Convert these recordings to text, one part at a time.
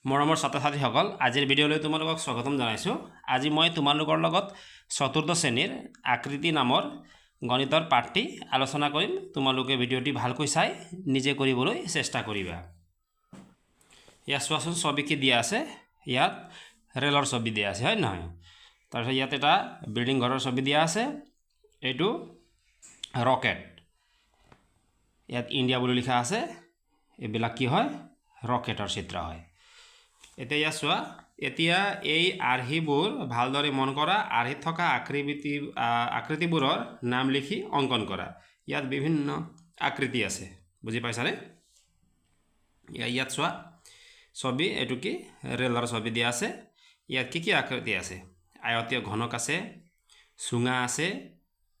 মৰমৰ ছাত্ৰ-ছাত্ৰীসকল আজিৰ ভিডিঅ'লৈ তোমালোকক স্বাগতম জনাইছোঁ। আজি মই তোমালোকৰ লগত চতুৰ্থ শ্ৰেণীৰ আকৃতি নামৰ গণিতৰ পাঠটি আলোচনা কৰিম। তোমালোকে ভিডিঅ'টি ভালকৈ চাই নিজে কৰিবলৈ চেষ্টা কৰিবা। ইয়াত চোৱাচোন ছবি কি দিয়া আছে, ইয়াত ৰেলৰ ছবি দিয়া আছে, হয় নহয়? তাৰপিছত ইয়াত এটা বিল্ডিং ঘৰৰ ছবি দিয়া আছে, এইটো ৰকেট, ইয়াত ইণ্ডিয়া বুলি লিখা আছে, এইবিলাক কি হয়? ৰকেটৰ চিত্ৰ হয়। এতিয়া চোৱা, এতিয়া এই আৰ্হিবোৰ ভালদৰে মন কৰা, আৰ্হিত থকা আকৃতিবোৰৰ নাম লিখি অংকন কৰা। ইয়াত বিভিন্ন আকৃতি আছে, বুজি পাইছানে? ইয়াত চোৱা ছবি, এইটো কি? ৰেলৰ ছবি দিয়া আছে। ইয়াত কি আকৃতি আছে? আয়তীয় ঘনক আছে, চুঙা আছে,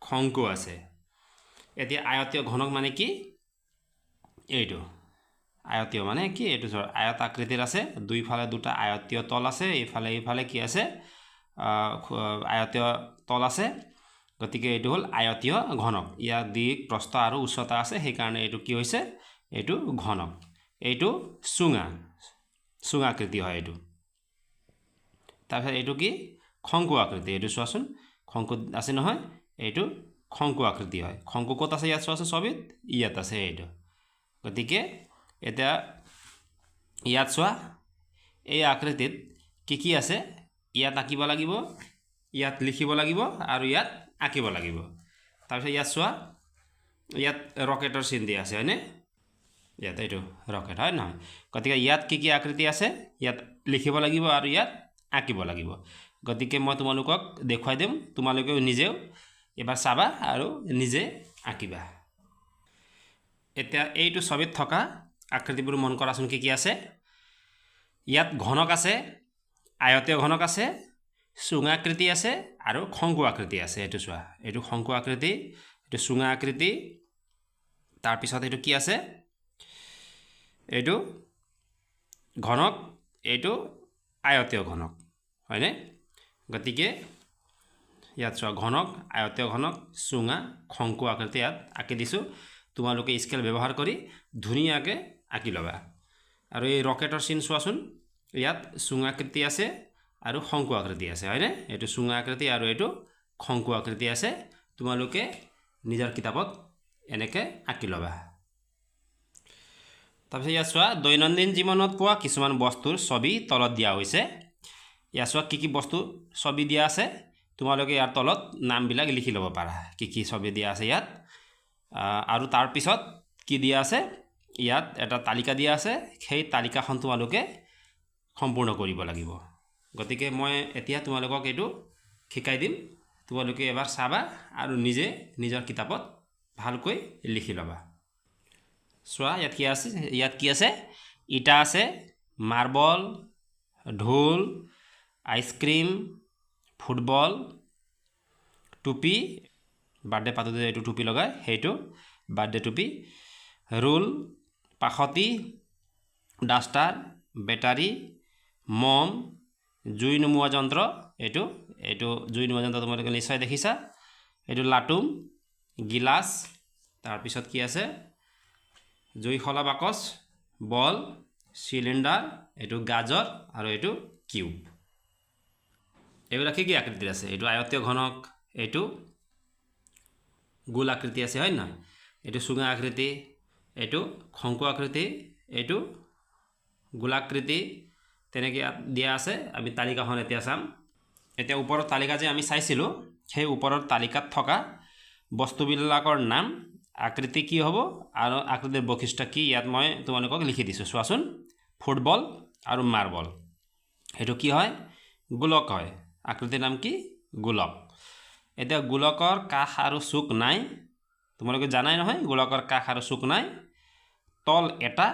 শংকু আছে। এতিয়া আয়তীয় ঘনক মানে কি? এইটো আয়তীয় মানে কি? এইটো আয়ত আকৃতিৰ আছে, দুইফালে দুটা আয়তীয় তল আছে, এইফালে কি আছে? আয়তীয় তল আছে, গতিকে এইটো হ'ল আয়তীয় ঘনক। ইয়াৰ দিক, প্ৰস্থ আৰু উচ্চতা আছে, সেইকাৰণে এইটো কি হৈছে? এইটো ঘনক। এইটো চুঙা আকৃতি হয় এইটো। তাৰপিছত এইটো কি? শংকু আকৃতি। এইটো চোৱাচোন, শংকু আছে নহয়, এইটো শংকু আকৃতি হয়। শংকু ক'ত আছে? ইয়াত চোৱাচোন ছবিত, ইয়াত আছে এইটো। গতিকে এতিয়া ইয়াত চোৱা, এই আকৃতিত কি আছে? ইয়াত আঁকিব লাগিব, ইয়াত লিখিব লাগিব আৰু ইয়াত আঁকিব লাগিব। তাৰপিছত ইয়াত চোৱা, ইয়াত ৰকেটৰ চিন দিয়া আছে, হয়নে? ইয়াত এইটো ৰকেট, হয় নহয়? গতিকে ইয়াত কি আকৃতি আছে? ইয়াত লিখিব লাগিব আৰু ইয়াত আঁকিব লাগিব। গতিকে মই তোমালোকক দেখুৱাই দিম, তোমালোকেও নিজেও এবাৰ চাবা আৰু নিজে আঁকিবা। এতিয়া এইটো ছবিত থকা আকৃতিবোৰ মন কৰাচোন, কি আছে? ইয়াত ঘনক আছে, আয়তীয় ঘনক আছে, চুঙা আকৃতি আছে আৰু শংকু আকৃতি আছে। এইটো চোৱা, এইটো শংকু আকৃতি, এইটো চুঙা আকৃতি, তাৰপিছত এইটো কি আছে? এইটো ঘনক, এইটো আয়তীয় ঘনক, হয়নে? গতিকে ইয়াত চোৱা, ঘনক, আয়তীয় ঘনক, চুঙা, শংকু আকৃতি ইয়াত আঁকি দিছোঁ। তোমালোকে স্কেল ব্যৱহাৰ কৰি ধুনীয়াকৈ আঁকি ল'বা। আৰু এই ৰকেটৰ চিন চোৱাচোন, ইয়াত চুঙা আকৃতি আছে আৰু শংকু আকৃতি আছে, হয়নে? এইটো চুঙা আকৃতি আৰু এইটো শংকু আকৃতি আছে। তোমালোকে নিজৰ কিতাপত এনেকৈ আঁকি ল'বা। তাৰপিছত ইয়াত চোৱা, দৈনন্দিন জীৱনত পোৱা কিছুমান বস্তুৰ ছবি তলত দিয়া হৈছে। ইয়াত চোৱা, কি বস্তু ছবি দিয়া আছে, তোমালোকে ইয়াৰ তলত নামবিলাক লিখি ল'ব পাৰা, কি ছবি দিয়া আছে ইয়াত। আৰু তাৰপিছত কি দিয়া আছে? ইয়াত এটা তালিকা দিয়া আছে, সেই তালিকাখন তোমালোকে সম্পূৰ্ণ কৰিব লাগিব। গতিকে মই এতিয়া তোমালোকক এইটো শিকাই দিম, তোমালোকে এবাৰ চাবা আৰু নিজে নিজৰ কিতাপত ভালকৈ লিখি ল'বা। চোৱা, ইয়াত কি আছে? ইটা আছে, মাৰ্বল, ঢোল, আইচক্ৰীম, ফুটবল, টুপি, বাৰ্থডে পাতোতে এইটো টুপি লগায়, সেইটো বাৰ্থডে টুপি, ৰোল, পাখতি, ডাষ্টাৰ, বেটাৰী, মম, জুই নুমুৱা যন্ত্ৰ, এইটো জুই নুমুৱা যন্ত্ৰ তোমালোকে নিশ্চয় দেখিছা। এইটো লাটুম, গিলাচ, তাৰপিছত কি আছে? জুই খলা বাকচ, বল, চিলিণ্ডাৰ, এইটো গাজৰ আৰু এইটো কিউব। এইবিলাক কি আকৃতিৰ আছে? এইটো আয়তীয় ঘনক, এইটো গোল আকৃতি আছে, হয় নহয়? এইটো চুঙা আকৃতি, এইটো শংকু আকৃতি, এইটো গোলাকৃতি, তেনেকৈ দিয়া আছে। আমি তালিকাখন এতিয়া চাম। এতিয়া ওপৰৰ তালিকা যে আমি চাইছিলোঁ, সেই ওপৰৰ তালিকাত থকা বস্তুবিলাকৰ নাম, আকৃতি কি হ'ব আৰু আকৃতিৰ বৈশিষ্ট্য কি, ইয়াত মই তোমালোকক লিখি দিছোঁ। চোৱাচোন, ফুটবল আৰু মাৰ্বল, সেইটো কি হয়? গোলক হয়। আকৃতিৰ নাম কি? গোলক। এতিয়া গোলকৰ কাষ আৰু চুক নাই, তোমালোকে জানাই নহয়, গোলকৰ কাষ আৰু চুক নাই। তল এটা,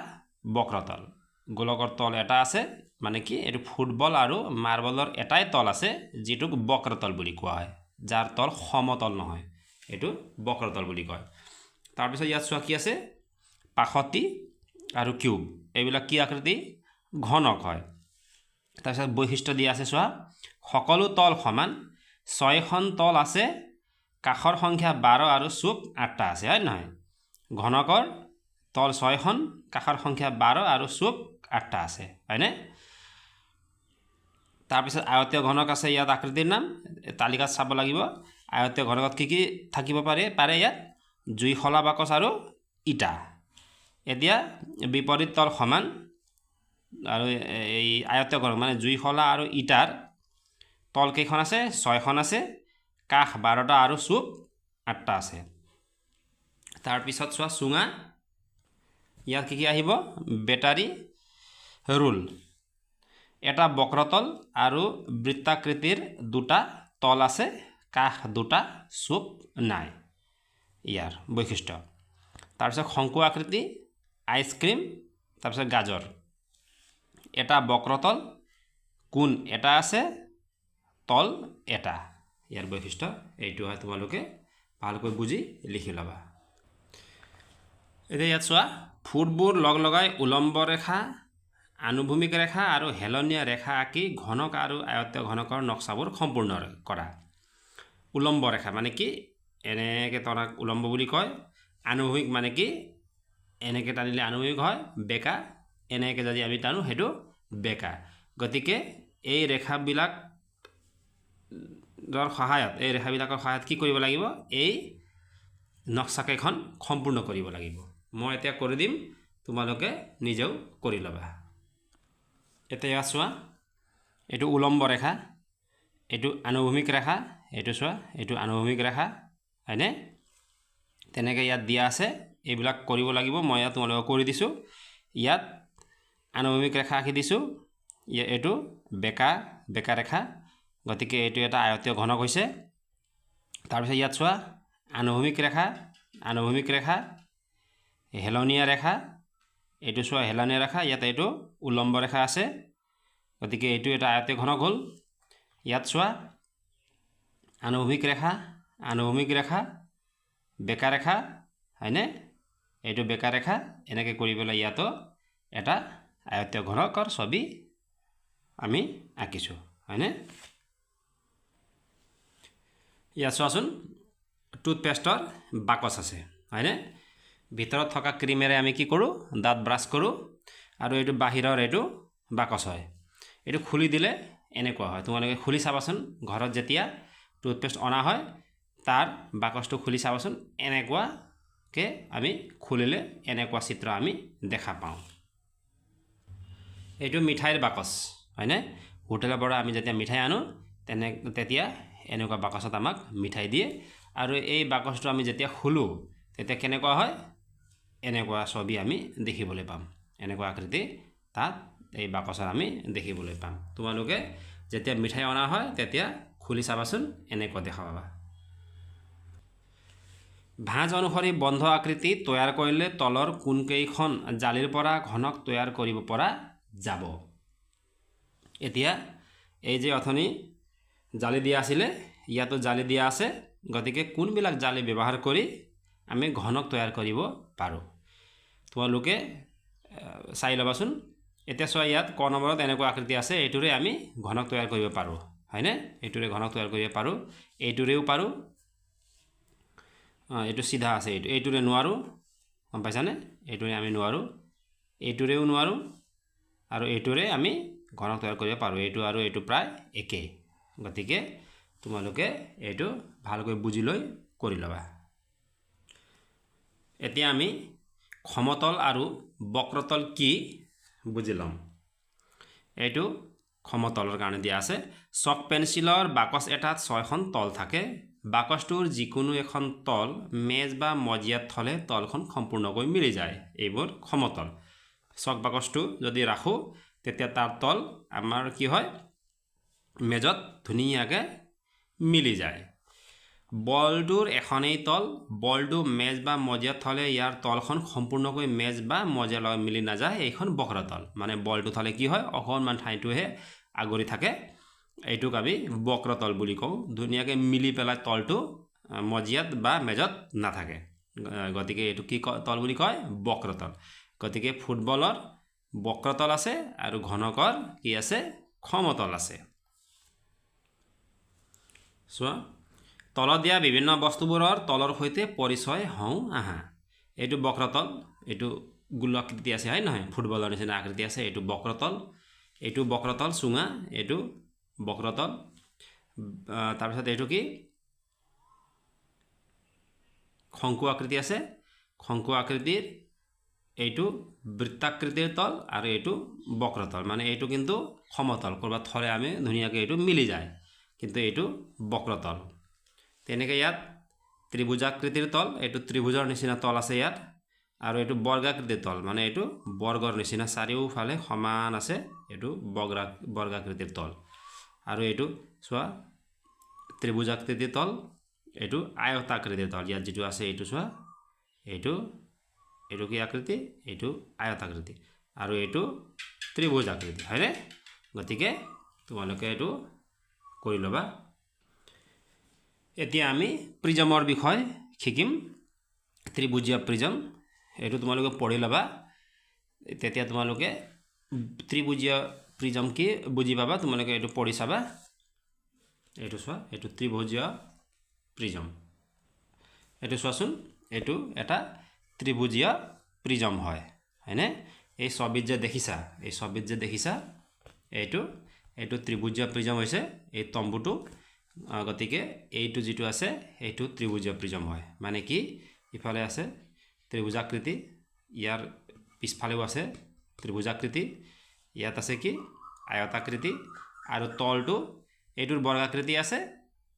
বক্ৰতল। গোলকৰ তল এটা আছে, মানে কি? এইটো ফুটবল আৰু মাৰ্বলৰ এটাই তল আছে, যিটোক বক্ৰতল বুলি কোৱা হয়, যাৰ তল সমতল নহয়, এইটো বক্ৰতল বুলি কয়। তাৰপিছত ইয়াত চোৱা, কি আছে? পাখতি আৰু কিউব, এইবিলাক কি আকৃতি? ঘনক হয়। তাৰপিছত বৈশিষ্ট্য দিয়া আছে, চোৱা, সকলো তল সমান, 6খন তল আছে, কাষৰ সংখ্যা 12 আৰু চুক 8টা আছে, হয় নহয়? ঘনকৰ তল 6খন, কাষৰ সংখ্যা 12 আৰু চুক 8টা আছে, হয়নে? তাৰপিছত আয়তীয় ঘনক আছে ইয়াত আকৃতিৰ নাম তালিকাত চাব লাগিব আয়তীয় ঘনকত কি থাকিব পাৰে ইয়াত জুই খলা বাকচ আৰু ইটা এতিয়া বিপৰীত তল সমান আৰু এই আয়তীয় ঘনক মানে জুই খলা আৰু ইটাৰ তল কেইখন আছে 6খন আছে কাষ 12টা আৰু চুপ 8টা আছে তাৰপিছত চোৱা চুঙা ইয়াত কি আহিব বেটাৰী ৰোল এটা বক্ৰতল আৰু বৃত্তাকৃতিৰ দুটা তল আছে কাষ দুটা চুপ নাই ইয়াৰ বৈশিষ্ট্য তাৰপিছত শংকু আকৃতি আইসক্ৰীম তাৰপিছত গাজৰ এটা বক্ৰতল কোণ এটা আছে তল এটা ইয়াৰ বৈশিষ্ট্য এইটো হয় তোমালোকে ভালকৈ বুজি লিখি ল'বা এতিয়া ইয়াত চোৱা ফুটবোৰ লগ লগাই উলম্ব ৰেখা আনুভূমিক ৰেখা আৰু হেলনীয়া ৰেখা আঁকি ঘনক আৰু আয়তীয় ঘনকৰ নক্সাবোৰ সম্পূৰ্ণ কৰা উলম্ব ৰেখা মানে কি এনেকৈ তৰাক উলম্ব বুলি কয় আনুভূমিক মানে কি এনেকৈ টানিলে আনুভূমিক হয় বেকা এনেকৈ যদি আমি টানো সেইটো বেকা গতিকে এই ৰেখাবিলাকৰ সহায়ত কি কৰিব লাগিব এই নক্সাকেইখন সম্পূৰ্ণ কৰিব লাগিব মই এতিয়া কৰি দিম তোমালোকে নিজেও কৰি ল'বা এতিয়া চোৱা এইটো উলম্ব ৰেখা এইটো আনুভূমিক ৰেখা এইটো চোৱা এইটো আনুভূমিক ৰেখা হয়নে তেনেকৈ ইয়াত দিয়া আছে এইবিলাক কৰিব লাগিব মই ইয়াত তোমালোকক কৰি দিছোঁ ইয়াত আনুভূমিক ৰেখা আঁকি দিছোঁ এইটো বেকা ৰেখা গতিকে এইটো এটা আয়তীয় ঘনক হৈছে তাৰপিছত ইয়াত চোৱা আনুভূমিক ৰেখা হেলনীয়া ৰেখা এইটো চোৱা হেলনীয়া ৰেখা ইয়াত এইটো উলম্ব ৰেখা আছে গতিকে এইটো এটা আয়তীয় ঘনক হ'ল ইয়াত চোৱা আনুভূমিক ৰেখা বেকা ৰেখা হয়নে এইটো বেকা ৰেখা এনেকৈ কৰি পেলাই ইয়াতো এটা আয়তীয় ঘনকৰ ছবি আমি আঁকিছোঁ হয়নে ইয়াত চোৱাচোন টুথপেষ্টৰ বাকচ আছে হয়নে ভিতৰত থকা ক্ৰীমেৰে আমি কি কৰোঁ দাঁত ব্ৰাছ কৰোঁ আৰু এইটো বাহিৰৰ এইটো বাকচ হয় এইটো খুলি দিলে এনেকুৱা হয় তোমালোকে খুলি চাবাচোন ঘৰত যেতিয়া টুথপেষ্ট অনা হয় তাৰ বাকচটো খুলি চাবাচোন এনেকুৱাকৈ আমি খুলিলে এনেকুৱা চিত্ৰ আমি দেখা পাওঁ এইটো মিঠাইৰ বাকচ হয়নে হোটেলৰ পৰা আমি যেতিয়া মিঠাই আনো তেতিয়া এনেকুৱা বাকচত আমাক মিঠাই দিয়ে আৰু এই বাকচটো আমি যেতিয়া খুলোঁ তেতিয়া কেনেকুৱা হয় এনেকুৱা ছবি আমি দেখিবলৈ পাম এনেকুৱা আকৃতি তাত এই বাকচত আমি দেখিবলৈ পাম তোমালোকে যেতিয়া মিঠাই অনা হয় তেতিয়া খুলি চাবাচোন এনেকুৱা দেখা পাবা ভাঁজ অনুসৰি বন্ধ আকৃতি তৈয়াৰ কৰিলে তলৰ কোনকেইখন জালিৰ পৰা ঘনক তৈয়াৰ কৰিব পৰা যাব এতিয়া এই যে অথনি জালি দিয়া আছিলে ইয়াতো জালি দিয়া আছে গতিকে কোনবিলাক জালি ব্যৱহাৰ কৰি আমি ঘনক তৈয়াৰ কৰিব পাৰোঁ তোমালোকে চাই ল'বাচোন এতিয়া চোৱা ইয়াত ক নম্বৰত এনেকুৱা আকৃতি আছে এইটোৰে আমি ঘনক তৈয়াৰ কৰিব পাৰোঁ হয়নে এইটোৰে ঘনক তৈয়াৰ কৰিব পাৰোঁ এইটোৰেও পাৰোঁ এইটো সিধা আছে এইটোৰে নোৱাৰোঁ গম পাইছানে এইটোৰে আমি নোৱাৰোঁ এইটোৰেও নোৱাৰোঁ আৰু এইটোৰে আমি ঘনক তৈয়াৰ কৰিব পাৰোঁ এইটো আৰু এইটো প্ৰায় একেই গতিকে তোমালোকে এইটো ভালকৈ বুজি লৈ কৰি ল'বা এতিয়া আমি সমতল আৰু বক্ৰতল কি বুজি ল'ম এইটো সমতলৰ কাৰণে দিয়া আছে চক পেন্সিলৰ বাকচ এটাত 6খন তল থাকে বাকচটোৰ যিকোনো এখন তল মেজ বা মজিয়াত থলে তলখন সম্পূৰ্ণকৈ মিলি যায় এইবোৰ সমতল চক বাকচটো যদি ৰাখোঁ তেতিয়া তাৰ তল আমাৰ কি হয় মেজত ধুনীয়াকৈ মিলি যায় বলটোৰ এখনেই তল বলটো মেজ বা মজিয়াত থলে ইয়াৰ তলখন সম্পূৰ্ণকৈ মেজ বা মজিয়াৰ লগত মিলি নাযায় এইখন বক্ৰতল মানে বলটো থলে কি হয় অকণমান ঠাইটোহে আগৰি থাকে এইটোক আমি বক্ৰতল বুলি কওঁ ধুনীয়াকৈ মিলি পেলাই তলটো মজিয়াত বা মেজত নাথাকে গতিকে এইটো কি তল বুলি কয় বক্ৰতল গতিকে ফুটবলৰ বক্ৰতল আছে আৰু ঘনকৰ কি আছে সমতল আছে চোৱা তলত দিয়া বিভিন্ন বস্তুবোৰৰ তলৰ সৈতে পৰিচয় হওঁ আহা এইটো বক্ৰতল এইটো গোল আকৃতি আছে হয় নহয় ফুটবলৰ নিচিনা আকৃতি আছে এইটো বক্ৰতল চুঙা এইটো বক্ৰতল তাৰপিছত এইটো কি শংকু আকৃতি আছে শংকু আকৃতিৰ এইটো বৃত্তাকৃতিৰ তল আৰু এইটো বক্ৰতল মানে এইটো কিন্তু সমতল কৰবাত থলে আমি ধুনীয়াকৈ এইটো মিলি যায় কিন্তু এইটো বক্ৰতল তেনেকৈ ইয়াত ত্ৰিভুজাকৃতিৰ তল এইটো ত্ৰিভুজৰ নিচিনা তল আছে ইয়াত আৰু এইটো বৰ্গাকৃতিৰ তল মানে এইটো বৰ্গৰ নিচিনা চাৰিওফালে সমান আছে এইটো বৰ্গাকৃতিৰ তল আৰু এইটো চোৱা ত্ৰিভুজাকৃতিৰ তল এইটো আয়তাকৃতিৰ তল ইয়াত যেটো আছে এইটো চোৱা এইটো এইটো কি আকৃতি এইটো আয়তাকৃতি আৰু এইটো ত্ৰিভুজ আকৃতি হয়নে গতিকে তোমালোকে এইটো কৰি লবা এতিয়া আমি প্ৰিজমৰ বিষয় শিকিম ত্ৰিভুজীয় প্ৰিজম এইটো তোমালোকে পঢ়ি লবা তেতিয়া তোমালোকে ত্ৰিভুজীয় প্ৰিজম কি বুজি পাবা তোমালোকে এইটো পঢ়ি চাবা এইটো চোৱা এইটো ত্ৰিভুজীয় প্ৰিজম এইটো চোৱাচোন এইটো এটা ত্ৰিভুজীয় প্ৰিজম হয় হয়নে এই ছবিত যে দেখিছা এইটো ত্ৰিভুজীয় প্ৰিজম হৈছে এই তম্বুটো গতিকে এইটো যেটো আছে এইটো ত্ৰিভুজীয় প্ৰিজম হয় মানে কি ইফালে আছে ত্ৰিভুজাকৃতি ইয়াৰ পিছফালেও আছে ত্ৰিভুজাকৃতি ইয়াত আছে কি আয়তাকৃতি আৰু তলটো এইটোৰ বৰ্গাকৃতি আছে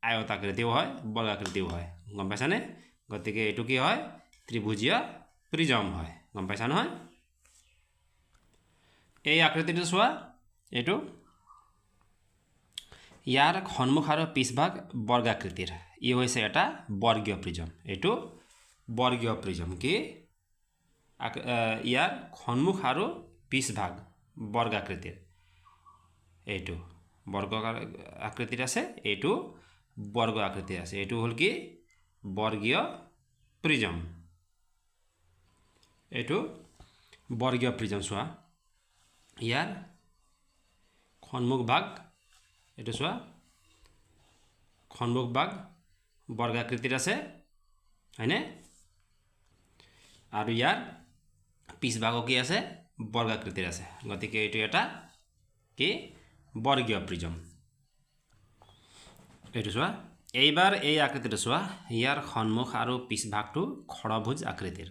আয়তাকৃতিও হয় বৰ্গাকৃতিও হয় গম পাইছানে গতিকে এইটো কি হয় ত্ৰিভুজীয় প্ৰিজম হয় গম পাইছা নহয় এই আকৃতিটো চোৱা এইটো ইয়াৰ সন্মুখ আৰু পিছভাগ বৰ্গাকৃতিৰ ই হৈছে এটা বৰ্গীয় প্ৰিজম এইটো বৰ্গীয় প্ৰিজম কি ইয়াৰ সন্মুখ আৰু পিছভাগ বৰ্গাকৃতিৰ এইটো বৰ্গ আকৃতিৰ আছে এইটো বৰ্গ আকৃতিৰ আছে এইটো হল কি বৰ্গীয় প্ৰিজম এইটো বৰ্গীয় প্ৰিজম চোৱা ইয়াৰ সন্মুখ ভাগ এইটো চোৱা সন্মুখ ভাগ বৰ্গাকৃতিৰ আছে হয়নে আৰু ইয়াৰ পিছভাগো কি আছে বৰ্গাকৃতিৰ আছে গতিকে এইটো এটা কি বৰ্গীয় প্ৰিজম এইটো চোৱা এইবাৰ এই আকৃতিটো চোৱা ইয়াৰ সন্মুখ আৰু পিছভাগটো খড়ভুজ আকৃতিৰ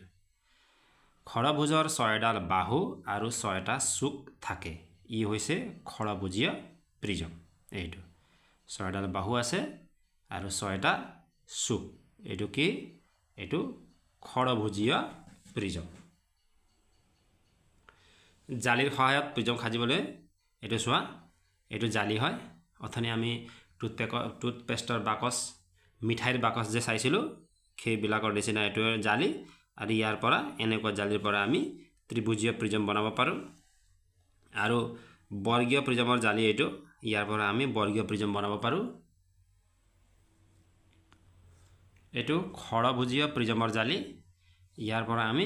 খড়ভুজৰ 6ডাল বাহু আৰু 6টা চুক থাকে ই হৈছে খড়ভুজীয় প্ৰিজম এইটো 6ডাল বাহু আছে আৰু 6টা চুক এইটো কি এইটো খড়ভুজীয় প্ৰিজম জালিৰ সহায়ত প্ৰিজম সাজিবলৈ এইটো চোৱা এইটো জালি হয় অথনি আমি টুথপেষ্টৰ বাকচ মিঠাইৰ বাকচ যে চাইছিলোঁ সেইবিলাকৰ নিচিনা এইটো জালি আৰু ইয়াৰ পৰা এনেকুৱা জালিৰ পৰা আমি ত্ৰিভুজীয় প্ৰিজম বনাব পাৰোঁ আৰু বৰ্গীয় প্ৰিজমৰ জালি এইটো ইয়াৰ পৰা আমি বৰ্গীয় প্ৰিজম বনাব পাৰোঁ এইটো খড়ভুজীয় প্ৰিজমৰ জালি ইয়াৰ পৰা আমি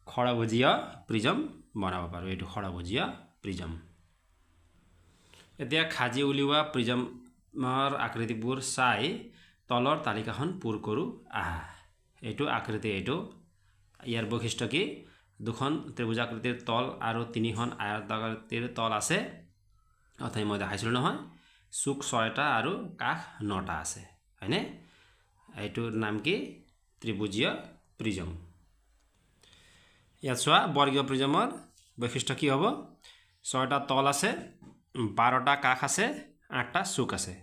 খড়ভুজীয় প্ৰিজম বনাব পাৰোঁ এইটো খড়ভুজীয় প্ৰিজম এতিয়া খাজি উলিওৱা প্ৰিজমৰ আকৃতিবোৰ চাই তলৰ তালিকাখন পূৰ কৰোঁ আহা এইটো আকৃতি এইটো ইয়াৰ বৈশিষ্ট্য কি দুখন ত্ৰিভুজাকৃতিৰ তল আৰু তিনিখন আয়তাকৃতিৰ তল আছে অথনি মই দেখাইছিলোঁ নহয় চুক 6টা আৰু কাষ 9টা আছে হয়নে এইটোৰ নাম কি ত্ৰিভুজীয় প্ৰিজম ইয়াত চোৱা বৰ্গীয় প্ৰিজমৰ বৈশিষ্ট্য কি হ'ব 6টা তল আছে 12টা কাষ আছে 8টা চুক আছে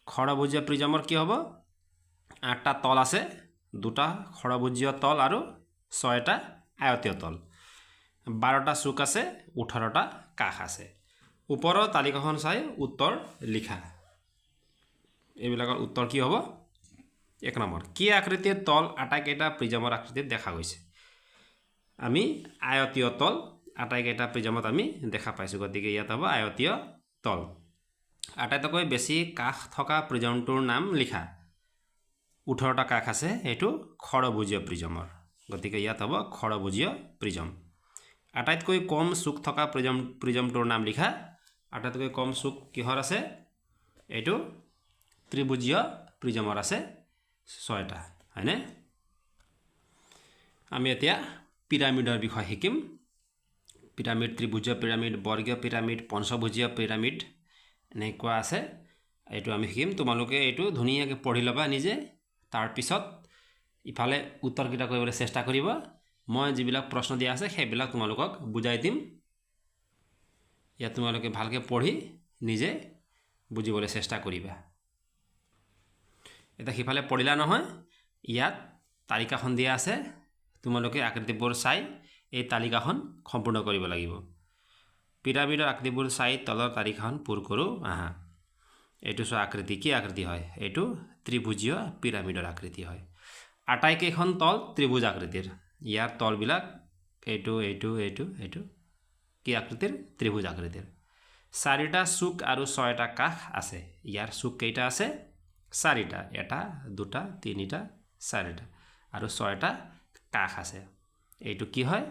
খড়ভুজীয় প্ৰিজমৰ কি হ'ব 8টা তল আছে 2টা খড়ভুজীয় তল আৰু 6টা আয়তীয় তল 12টা চুক আছে 18টা কাষ আছে ওপৰৰ তালিকাখন চাই উত্তৰ লিখা এইবিলাকৰ উত্তৰ কি হ'ব 1 নম্বৰ কি আকৃতিৰ তল আটাইকেইটা প্ৰিজমৰ আকৃতিত দেখা গৈছে আমি আয়তীয় তল আটাইকেইটা প্ৰিজমত আমি দেখা পাইছোঁ গতিকে ইয়াত হ'ব আয়তীয় তল আটাইতকৈ বেছি কাষ থকা প্ৰিজমটোৰ নাম লিখা 18টা কাষ আছে এইটো খড়ভুজীয় প্ৰিজমৰ গতিকে ইয়াত হ'ব খড়ভুজীয় প্ৰিজম আটাইতকৈ কম চুক থকা প্ৰিজমটোৰ নাম লিখা আটাইতকৈ কম চুক কিহৰ আছে এইটো ত্ৰিভুজীয় প্ৰিজমৰ আছে 6টা হয়নে আমি এতিয়া পিৰামিডৰ বিষয় শিকিম পিৰামিড ত্ৰিভুজীয় পিৰামিড বৰ্গীয় পিৰামিড পঞ্চভুজীয় পিৰামিড এনেকুৱা আছে এইটো আমি শিকিম তোমালোকে এইটো ধুনীয়াকৈ পঢ়ি ল'বা নিজে তাৰপিছত ইফালে উত্তৰকেইটা কৰিবলৈ চেষ্টা কৰিবা মই যিবিলাক প্ৰশ্ন দিয়া আছে সেইবিলাক তোমালোকক বুজাই দিম ইয়াত তোমালোকে ভালকৈ পঢ়ি নিজে বুজিবলৈ চেষ্টা কৰিবা এটা সিফালে পঢ়িলা নহয় ইয়াত তালিকাখন দিয়া আছে তোমালোকে আকৃতিবোৰ চাই এই তালিকাখন সম্পূৰ্ণ কৰিব লাগিব পিৰামিডৰ আকৃতিবোৰ চাই তলৰ তালিকাখন পূৰ কৰো আহা এইটো সো আকৃতি কি আকৃতি হয় এইটো ত্ৰিভুজীয় পিৰামিডৰ আকৃতি হয় আটাইকেইখন তল ত্ৰিভুজ আকৃতিৰ ইয়াৰ তলবিলাক এইটো এইটো এইটো এইটো কি আকৃতিৰ ত্ৰিভুজ আকৃতিৰ চাৰিটা চুক আৰু ছয়টা কাষ আছে ইয়াৰ চুক কেইটা আছে চাৰিটা এটা দুটা তিনিটা চাৰিটা আৰু ছয়টা কাষ আছে এইটো কি হয়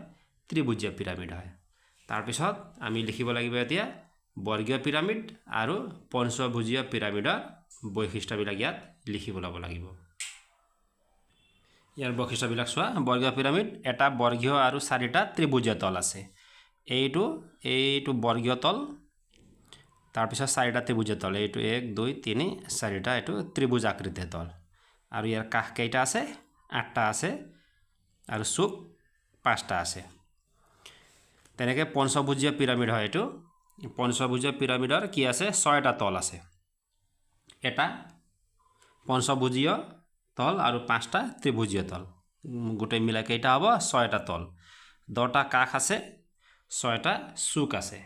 ত্ৰিভুজীয় পিৰামিড হয় তাৰ পিছত আমি লিখিব লাগিব এতিয়া বৰ্গীয় পিৰামিড আৰু পঞ্চভুজীয় পিৰামিডৰ বৈশিষ্ট্যবিলাক ইয়াত লিখিব লাগিব ইয়াৰ বৈশিষ্ট্যবিলাক চোৱা বৰ্গীয় পিৰামিড এটা বৰ্গীয় আৰু চাৰিটা ত্ৰিভুজীয় তল আছে এইটো বৰ্গীয় তল তাৰ পিছত চাৰিটা ত্ৰিভুজীয় তল এইটো 1 2 3 চাৰিটা এইটো ত্ৰিভুজ আকৃতিৰ তল আৰু ইয়াৰ কাষ কেইটা আছে 8টা আছে আৰু চুক 5টা আছে তেনেকৈ পঞ্চভুজীয় পিৰামিড হয় এইটো পঞ্চভুজীয় পিৰামিডৰ কি আছে 6টা তল আছে এটা পঞ্চভুজীয় তল আৰু 5টা ত্ৰিভুজীয় তল গোটেই মিলাই কেইটা হ'ব 6টা তল 10টা কাষ আছে 6টা চুক আছে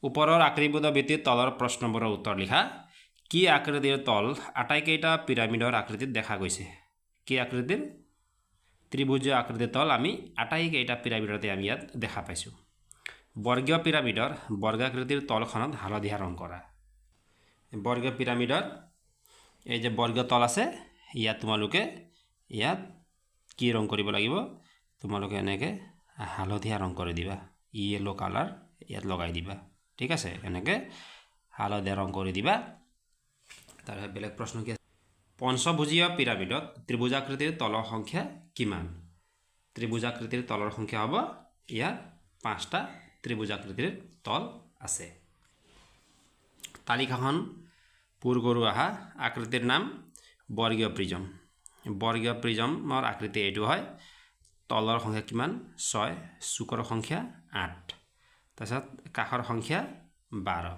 ওপৰৰ আকৃতিবোৰৰ ভিত্তিত তলৰ প্ৰশ্নবোৰৰ উত্তৰ লিখা কি আকৃতিৰ তল আটাইকেইটা পিৰামিডৰ আকৃতিত দেখা গৈছে কি আকৃতিৰ ত্ৰিভুজীয় আকৃতিৰ তল আমি আটাইকেইটা পিৰামিডতে আমি ইয়াত দেখা পাইছো বৰ্গীয় পিৰামিডৰ বৰ্গাকৃতিৰ তলখনত হালধীয়া ৰং কৰা বৰ্গীয় পিৰামিডৰ এই যে বৰ্গীয় তল আছে ইয়াত তোমালোকে ইয়াত কি ৰং কৰিব লাগিব তোমালোকে এনেকে হালধীয়া ৰং কৰি দিবা ইয়েলো কালাৰ ইয়াত লগাই দিবা ঠিক আছে এনেকে হালধীয়া ৰং কৰি দিবা তাৰ বেলেগ প্ৰশ্ন কি পঞ্চভুজীয় পিৰামিডত ত্ৰিভুজাকৃতিৰ তলৰ সংখ্যা কিমান ত্ৰিভুজাকৃতিৰ তলৰ সংখ্যা হ'ব ইয়াত 5টা ত্ৰিভুজাকৃতিৰ তল আছে তালিকাখন পূৰ কৰো আহা আকৃতিৰ নাম বৰ্গীয় প্ৰিজমৰ আকৃতি এইটো হয় তলৰ সংখ্যা কিমান 6 চুকৰ সংখ্যা 8 তাৰপিছত কাষৰ সংখ্যা 12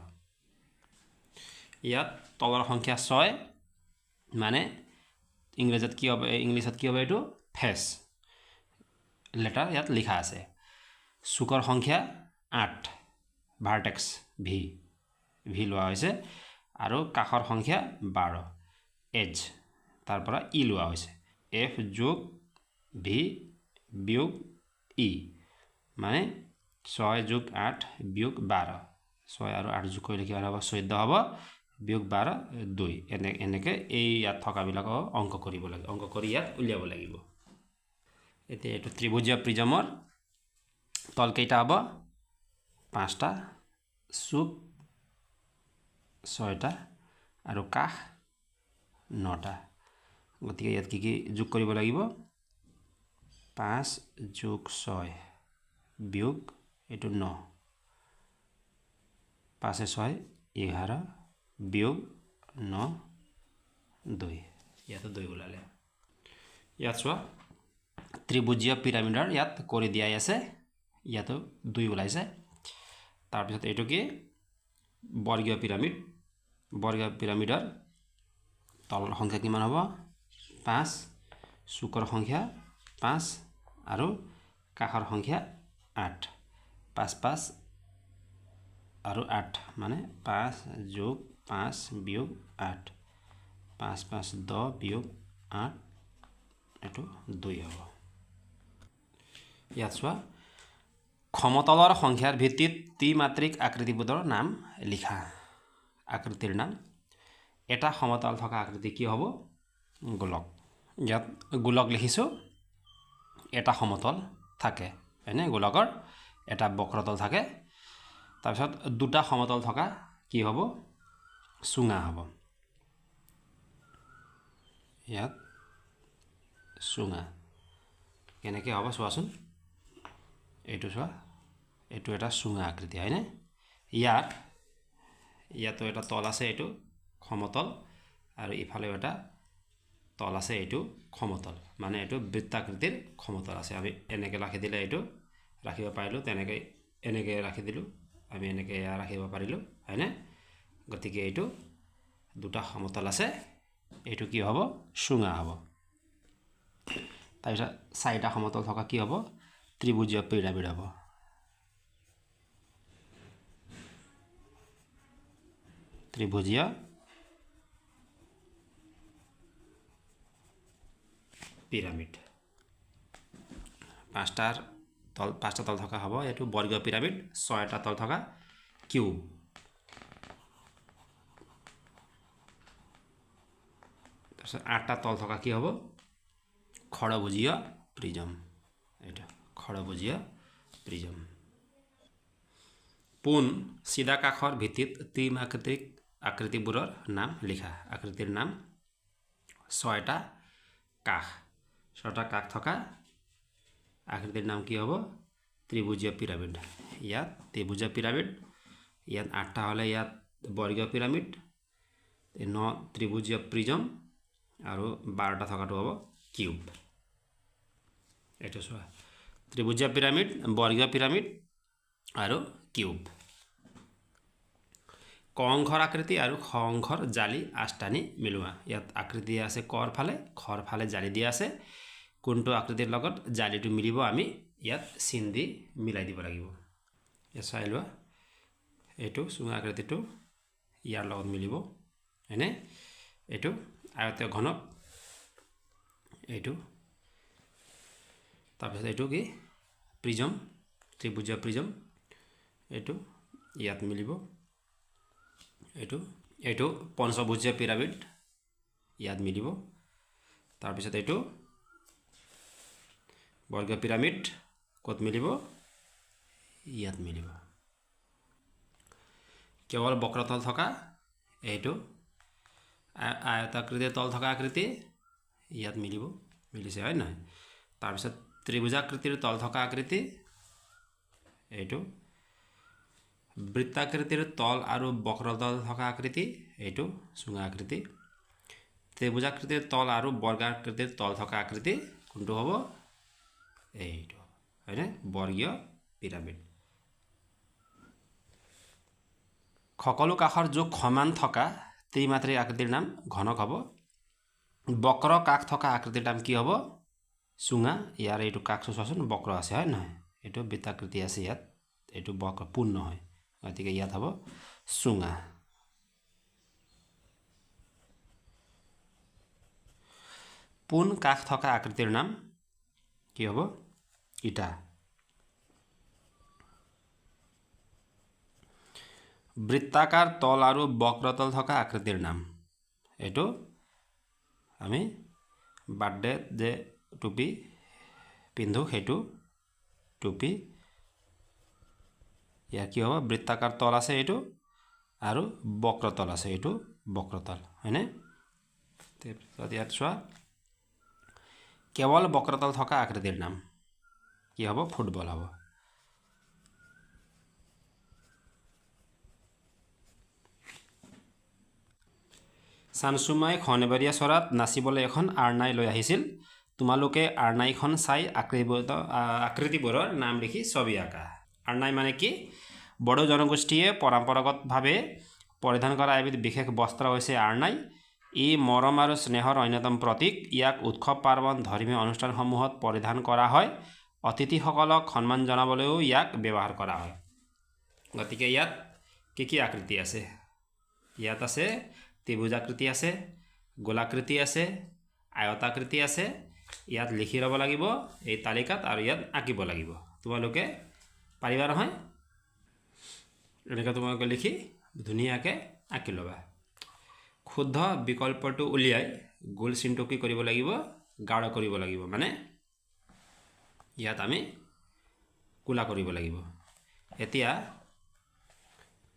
ইয়াত তলৰ সংখ্যা 6 মানে ইংৰাজীত কি হবে এইটো ফেস লেটাৰ ইয়াত লিখা আছে চুকৰ সংখ্যা 8 ভাৰ্টেক্স ভি লোৱা হৈছে আৰু কাষৰ সংখ্যা 12 এজ তাৰ পৰা ই লোৱা হৈছে এফ যোগ ভি বিয়োগ ই মানে 6 যোগ 8 বিয়োগ 12 6 আৰু 8 যোগ কৰিলে কি হ'ব 14 হ'ব বিয়োগ 12 2 এনেকে এই ইয়াত থকাবিলাক অংক কৰিব লাগিব অংক কৰি ইয়াত উলিয়াব লাগিব এতিয়া এইটো ত্ৰিভুজীয় প্ৰিজমৰ তল কেইটা হ'ব 5টা চুক 6টা আৰু কাষ 9টা গতিকে ইয়াত কি যোগ কৰিব লাগিব 5 যোগ 6 বিয়োগ এইটো 9 5 6 11 বিয়োগ 9 2 ইয়াত 2 ওলালে ইয়াত চোৱা ত্ৰিভুজীয় পিৰামিডৰ ইয়াত কৰি দিয়াই আছে ইয়াত 2 ওলাইছে তাৰ পিছত এইটো কি বৰ্গীয় পিৰামিডৰ তলৰ সংখ্যা কিমান হ'ব 5 চুকৰ সংখ্যা 5 আৰু কাষৰ সংখ্যা 8 5 5 আৰু 8 মানে 5 যোগ 5 বিয়োগ 8 5 5 10 বিয়োগ 8 এটো 2 হ'ব ইয়াত চোৱা সমতলৰ সংখ্যাৰ ভিত্তিত ত্ৰিমাত্ৰিক আকৃতিবোৰৰ নাম লিখা আকৃতিৰ নাম এটা সমতল থকা আকৃতি কি হ'ব গোলক ইয়াত গোলক লিখিছো এটা সমতল থাকে এনে গোলকৰ এটা বক্ৰতল থাকে তাৰপিছত দুটা সমতল থকা কি হ'ব সুঙা হ'ব ইয়াত সুঙা কেনেকৈ হ'ব চোৱাচোন এইটো চোৱা এইটো এটা সুঙা আকৃতি হয়নে ইয়াত ইয়াতো এটা তল আছে এইটো সমতল আৰু ইফালেও এটা তল আছে এইটো সমতল মানে এইটো বৃত্তাকৃতিৰ সমতল আছে আমি এনেকৈ ৰাখি দিলে এইটো ৰাখিব পাৰিলোঁ এনেকৈ ৰাখি দিলোঁ আমি এনেকৈ ৰাখিব পাৰিলোঁ হয়নে গতিকে এইটো দুটা সমতল আছে এইটো কি হ'ব চুঙা হ'ব তাৰপিছত চাৰিটা সমতল থকা কি হ'ব ত্ৰিভুজীয় পিৰামিড হ'ব ত্ৰিভুজীয় পিৰামিড পাঁচটা তল থকা হ'ব এইটো বৰ্গীয় পিৰামিড ছয়টা তল থকা কিউব তাৰপিছত আঠটা তল থকা কি হ'ব খড়ভুজীয় প্ৰিজম এইটো খড়ভুজীয় প্ৰিজম পোন চিধা কাষৰ ভিত্তিত ত্ৰিমাত্ৰিক আকৃতিবোৰৰ নাম লিখা আকৃতিৰ নাম ছয়টা কাষ থকা আকৃতিৰ নাম কি হ'ব ত্ৰিভুজীয় পিৰামিড ইয়াত ত্ৰিভুজীয় পিৰামিড ইয়াত আঠটা হ'লে ইয়াত বৰ্গীয় পিৰামিড 9 ত্ৰিভুজীয় প্ৰিজম আৰু 12টা থকাটো হ'ব কিউব এইটো চোৱা ত্ৰিভুজীয় পিৰামিড বৰ্গীয় পিৰামিড আৰু কিউব ক অংশৰ আকৃতি আৰু খ অংশৰ জালি আষ্টানি মিলোৱা ইয়াত আকৃতি আছে কৰ ফালে খৰ ফালে জালি দিয়া আছে কোনটো আকৃতিৰ লগত জালিটো মিলিব আমি ইয়াত চিন দি মিলাই দিব লাগিব ইয়াত চাই লোৱা এইটো চুঙা আকৃতিটো ইয়াৰ লগত মিলিব হয়নে এইটো আয়তীয় ঘনক এইটো তাৰপিছত এইটো কি প্ৰিজম ত্ৰিভুজীয় প্ৰিজম এইটো ইয়াত মিলিব এইটো পঞ্চভুজীয় পিৰামিড ইয়াত মিলিব তাৰপিছত এইটো বৰ্গীয় পিৰামিড ক'ত মিলিব ইয়াত মিলিব কেৱল বক্ৰতল থকা এইটো আয়তাকৃতিৰ তল থকা আকৃতি ইয়াত মিলিছে হয় নহয় তাৰপিছত ত্ৰিভুজাকৃতিৰ তল থকা আকৃতি এইটো বৃত্তাকৃতিৰ তল আৰু বক্ৰতল থকা আকৃতি এইটো চুঙা আকৃতি ত্ৰিভুজাকৃতিৰ তল আৰু বৰ্গাকৃতিৰ তল থকা আকৃতি কোনটো হ'ব এইটো হয়নে বৰ্গীয় পিৰামিড সকলো কাষৰ যোগ সমান থকা ত্ৰিমাত্ৰিক আকৃতিৰ নাম ঘনক হ'ব বক্ৰ কাষ থকা আকৃতিৰ নাম কি হ'ব চুঙা ইয়াৰ এইটো কাষটো চোৱাচোন বক্ৰ আছে হয় নহয় এইটো বৃত্তাকৃতি আছে ইয়াত এইটো বক্ৰ পূৰ্ণ নহয় গতিকে ইয়াত হ'ব চুঙা পোন কাষ থকা আকৃতিৰ নাম কি হ'ব ইটা বৃত্তাকাৰ তল আৰু বক্ৰতল থকা আকৃতিৰ নাম এইটো আমি বাৰ্থডে যে টুপি পিন্ধো সেইটো টুপি ইয়াৰ কি হ'ব বৃত্তাকাৰ তল আছে এইটো আৰু বক্ৰতল আছে এইটো বক্ৰতল হয়নে ইয়াত চোৱা কেৱল বক্ৰতল থকা আকৃতিৰ নাম কি হ'ব ফুটবল হ'ব চানসুমাই খনেবাৰীয়া চৰাত নাচিবলৈ এখন আৰনাই লৈ আহিছিল তোমালোকে আৰনাইখন চাই আকৃতিবোৰৰ নাম লিখি ছবি আঁকা আৰনাই মানে কি বড়ো জনগোষ্ঠীয়ে পৰম্পৰাগতভাৱে পৰিধান কৰা এবিধ বিশেষ বস্ত্ৰ হৈছে আৰনাই ই মৰম আৰু স্নেহৰ অন্যতম প্ৰতীক ইয়াক উৎসৱ পাৰ্বণ ধৰ্মীয় অনুষ্ঠানসমূহত পৰিধান কৰা হয় অতিথিসকলক সন্মান জনাবলৈও ইয়াক ব্যৱহাৰ কৰা হয় গতিকে ইয়াত কি আকৃতি আছে ইয়াত আছে ত্ৰিভুজাকৃতি আছে গোলাকৃতি আছে আয়তাকৃতি আছে ইয়াত লিখি ল'ব লাগিব এই তালিকাত আৰু ইয়াত আঁকিব লাগিব তোমালোকে পাৰিবা নহয় এনেকৈ তোমালোকে লিখি ধুনীয়াকৈ আঁকি ল'বা শুদ্ধ বিকল্পটো উলিয়াই গোল চিনটো কি কৰিব লাগিব গাঢ় কৰিব লাগিব মানে ইয়াত আমি কোলা কৰিব লাগিব এতিয়া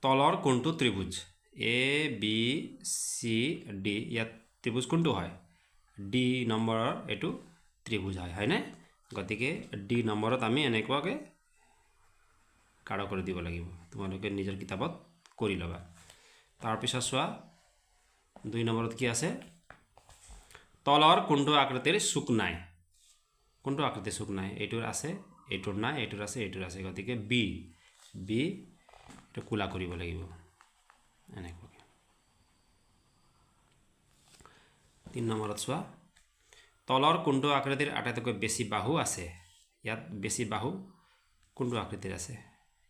তলৰ কোনটো ত্ৰিভুজ এ বি চি ডি ইয়াত ত্ৰিভুজ কোনটো হয় ডি নম্বৰৰ এইটো ত্ৰিভুজ হয়নে গতিকে ডি নম্বৰত আমি এনেকুৱাকৈ গাঢ় কৰি দিব লাগিব তোমালোকে নিজৰ কিতাপত কৰি ল'বা তাৰপিছত চোৱা 2 নম্বৰত কি আছে তলৰ কোনটো আকৃতিৰ চুক নাই কোনটো আকৃতিৰ চুক নাই এইটোৰ আছে এইটোৰ নাই এইটোৰ আছে গতিকে বি এইটো কোলা কৰিব লাগিব এনেকৈ 3 নম্বৰত চোৱা তলৰ কোনটো আকৃতিৰ আটাইতকৈ বেছি বাহু আছে ইয়াত বেছি বাহু কোনটো আকৃতিৰ আছে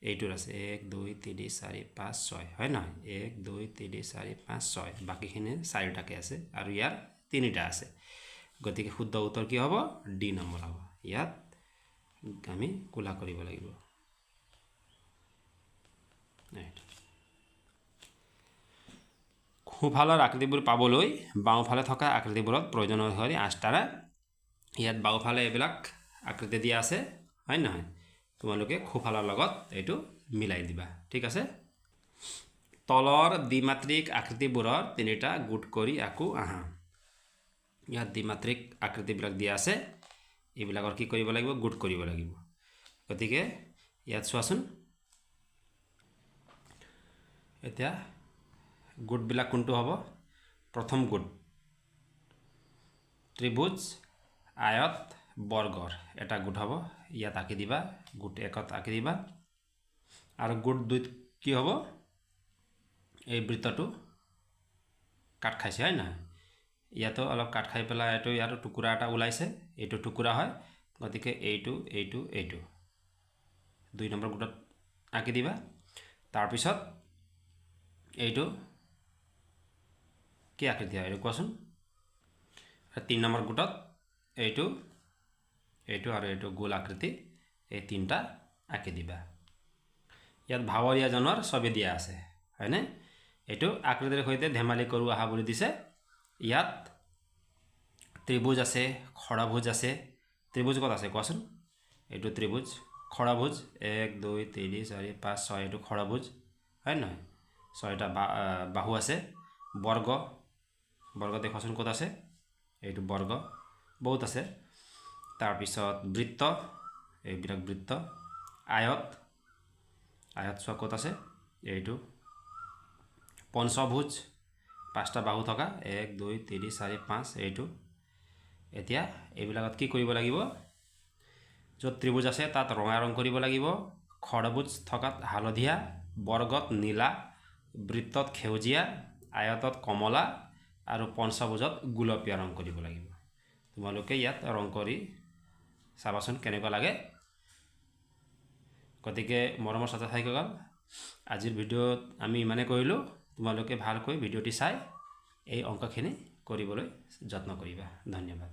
এইটোৰ আছে 1 2 3 4 5 6 হয় নহয় 1 2 3 4 5 6 বাকিখিনি 4টাকে আছে আৰু ইয়াৰ 3টা আছে গতিকে শুদ্ধ উত্তৰ কি হ'ব ডি নম্বৰ হ'ব ইয়াত আমি কোলা কৰিব লাগিব সোঁফালৰ আকৃতিবোৰ পাবলৈ বাওঁফালে থকা আকৃতিবোৰত প্ৰয়োজন হয় 8টা ইয়াত বাওঁফালে এইবিলাক আকৃতি দিয়া আছে হয় নহয় তোমালোকে সোঁফালৰ লগত এইটো মিলাই দিবা ঠিক আছে তলৰ দ্বিমাত্ৰিক আকৃতিবোৰৰ 3টা গোট কৰি আকো আহা ইয়াত দ্বিমাত্ৰিক আকৃতিবিলাক দিয়া আছে এইবিলাকৰ কি কৰিব লাগিব গোট কৰিব লাগিব গতিকে ইয়াত চোৱাচোন এতিয়া গোটবিলাক কোনটো হ'ব প্ৰথম গোট ত্ৰিভুজ আয়ত বৰ্গৰ এটা গোট হ'ব ইয়াত আঁকি দিবা গোট 1ত আঁকি দিবা আৰু গোট 2ত কি হ'ব এই বৃত্তটো কাট খাইছে হয় না ইয়াতো অলপ কাট খাই পেলাই এইটো ইয়াৰ টুকুৰা এটা ওলাইছে এইটো টুকুৰা হয় গতিকে এইটো 2 নম্বৰ গোটত আঁকি দিবা তাৰপিছত এইটো কি আকৃতি হয় এইটো কোৱাচোন 3 নম্বৰ গোটত এইটো আৰু এইটো গোল আকৃতি এই 3টা আঁকি দিবা ইয়াত ভাৱৰীয়াজনৰ ছবি দিয়া আছে হয়নে এইটো আকৃতিৰ সৈতে ধেমালি কৰো আহা বুলি দিছে ইয়াত ত্ৰিভুজ আছে খড়াভুজ আছে ত্ৰিভুজ কত আছে কোৱাচোন এইটো ত্ৰিভুজ খড়াভুজ 1 2 3 4 5 6 এইটো খড়াভুজ হয় নহয় 6টা বাহু আছে বৰ্গ দেখোৱাচোন কত আছে এইটো বৰ্গ বহুত আছে তাৰপিছত বৃত্ত এইবিলাক বৃত্ত আয়ত চোৱা কত আছে এইটো পঞ্চভুজ 5টা বাহু থকা 1 2 3 4 5 এইটো এতিয়া এইবিলাকত কি কৰিব লাগিব য'ত ত্ৰিভুজ আছে তাত ৰঙা ৰং কৰিব লাগিব খড়ভুজ থকাত হালধীয়া বৰ্গত নীলা বৃত্তত সেউজীয়া আয়তত কমলা আৰু পঞ্চভুজত গুলপীয়া ৰং কৰিব লাগিব তোমালোকে ইয়াত ৰং কৰি চাবাচোন কেনেকুৱা লাগে গতিকে মৰমৰ ছাত্ৰ ছাত্ৰীসকল আজিৰ ভিডিঅ'ত আমি ইমানে কৰিলোঁ তোমালোকে ভালকৈ ভিডিঅ'টি চাই এই অংকখিনি কৰিবলৈ যত্ন কৰিবা ধন্যবাদ